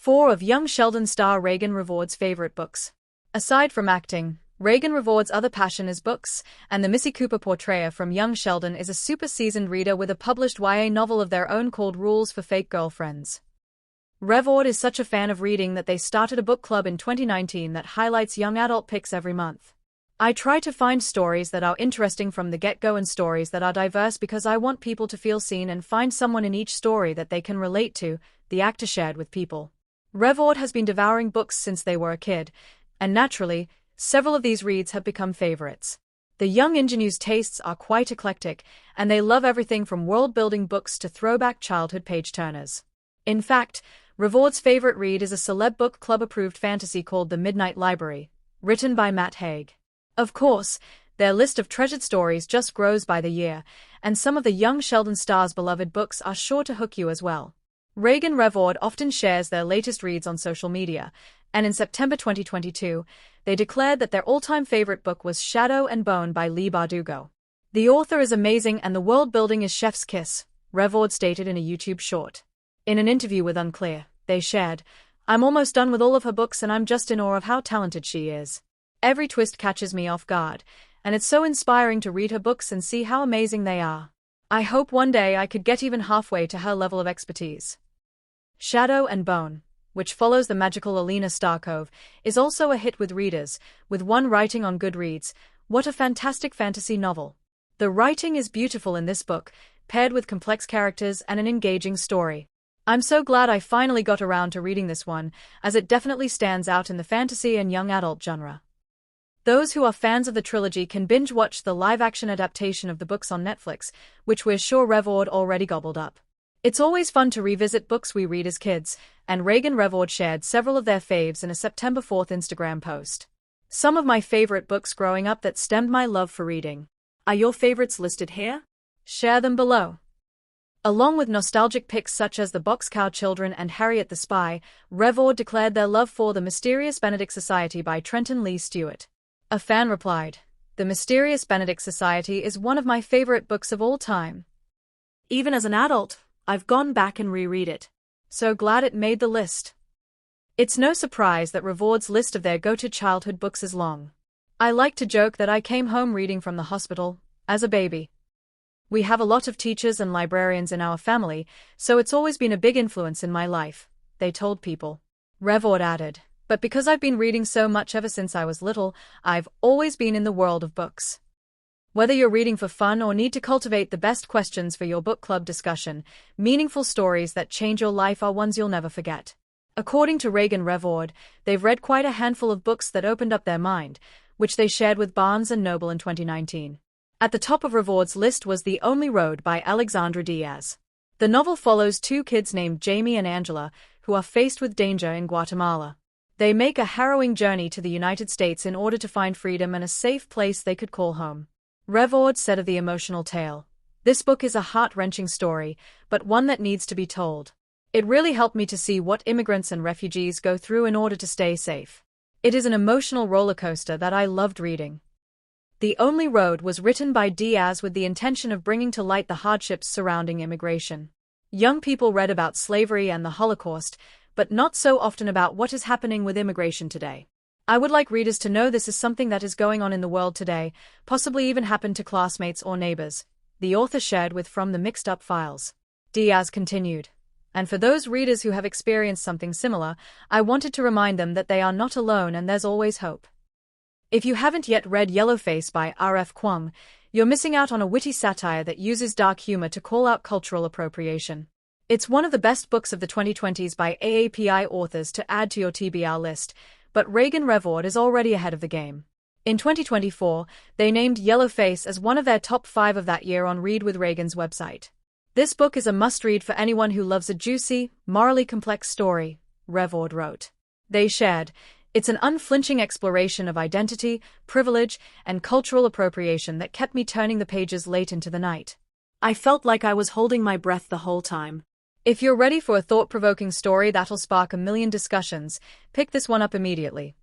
4 of young Sheldon star Raegan Revord's favorite books. Aside from acting, Raegan Revord's other passion is books, and the Missy Cooper portrayer from young Sheldon is a super seasoned reader with a published YA novel of their own called Rules for Fake Girlfriends. Revord is such a fan of reading that they started a book club in 2019 that highlights young adult picks every month. I try to find stories that are interesting from the get-go and stories that are diverse because I want people to feel seen and find someone in each story that they can relate to, the actor shared with People. Revord has been devouring books since they were a kid, and naturally, several of these reads have become favorites. The young ingenue's tastes are quite eclectic, and they love everything from world-building books to throwback childhood page-turners. In fact, Revord's favorite read is a celeb book club-approved fantasy called The Midnight Library, written by Matt Haig. Of course, their list of treasured stories just grows by the year, and some of the young Sheldon star's beloved books are sure to hook you as well. Raegan Revord often shares their latest reads on social media, and in September 2022, they declared that their all-time favorite book was Shadow and Bone by Leigh Bardugo. The author is amazing and the world-building is chef's kiss, Revord stated in a YouTube short. In an interview with Unclear, they shared, "I'm almost done with all of her books and I'm just in awe of how talented she is. Every twist catches me off guard, and it's so inspiring to read her books and see how amazing they are. I hope one day I could get even halfway to her level of expertise." Shadow and Bone, which follows the magical Alina Starkov, is also a hit with readers, with one writing on Goodreads, "What a fantastic fantasy novel. The writing is beautiful in this book, paired with complex characters and an engaging story. I'm so glad I finally got around to reading this one, as it definitely stands out in the fantasy and young adult genre." Those who are fans of the trilogy can binge-watch the live-action adaptation of the books on Netflix, which we're sure Revord already gobbled up. It's always fun to revisit books we read as kids, and Raegan Revord shared several of their faves in a September 4th Instagram post. "Some of my favorite books growing up that stemmed my love for reading. Are your favorites listed here? Share them below." Along with nostalgic picks such as The Boxcar Children and Harriet the Spy, Revord declared their love for The Mysterious Benedict Society by Trenton Lee Stewart. A fan replied, "The Mysterious Benedict Society is one of my favorite books of all time. Even as an adult, I've gone back and reread it. So glad it made the list." It's no surprise that Revord's list of their go-to childhood books is long. "I like to joke that I came home reading from the hospital, as a baby. We have a lot of teachers and librarians in our family, so it's always been a big influence in my life," they told People. Revord added, "But because I've been reading so much ever since I was little, I've always been in the world of books." Whether you're reading for fun or need to cultivate the best questions for your book club discussion, meaningful stories that change your life are ones you'll never forget. According to Raegan Revord, they've read quite a handful of books that opened up their mind, which they shared with Barnes & Noble in 2019. At the top of Revord's list was The Only Road by Alexandra Diaz. The novel follows two kids named Jamie and Angela, who are faced with danger in Guatemala. They make a harrowing journey to the United States in order to find freedom and a safe place they could call home. Revord said of the emotional tale, "This book is a heart-wrenching story, but one that needs to be told. It really helped me to see what immigrants and refugees go through in order to stay safe. It is an emotional roller coaster that I loved reading." The Only Road was written by Diaz with the intention of bringing to light the hardships surrounding immigration. Young people read about slavery and the Holocaust, but not so often about what is happening with immigration today. "I would like readers to know this is something that is going on in the world today, possibly even happened to classmates or neighbors," the author shared with From the Mixed Up Files. Diaz continued, "And for those readers who have experienced something similar, I wanted to remind them that they are not alone and there's always hope." If you haven't yet read Yellowface by R.F. Kuang, you're missing out on a witty satire that uses dark humor to call out cultural appropriation. It's one of the best books of the 2020s by AAPI authors to add to your TBR list, but Raegan Revord is already ahead of the game. In 2024, they named Yellowface as one of their top 5 of that year on Read with Raegan's website. "This book is a must-read for anyone who loves a juicy, morally complex story," Revord wrote. They shared, "It's an unflinching exploration of identity, privilege, and cultural appropriation that kept me turning the pages late into the night. I felt like I was holding my breath the whole time." If you're ready for a thought-provoking story that'll spark a million discussions, pick this one up immediately.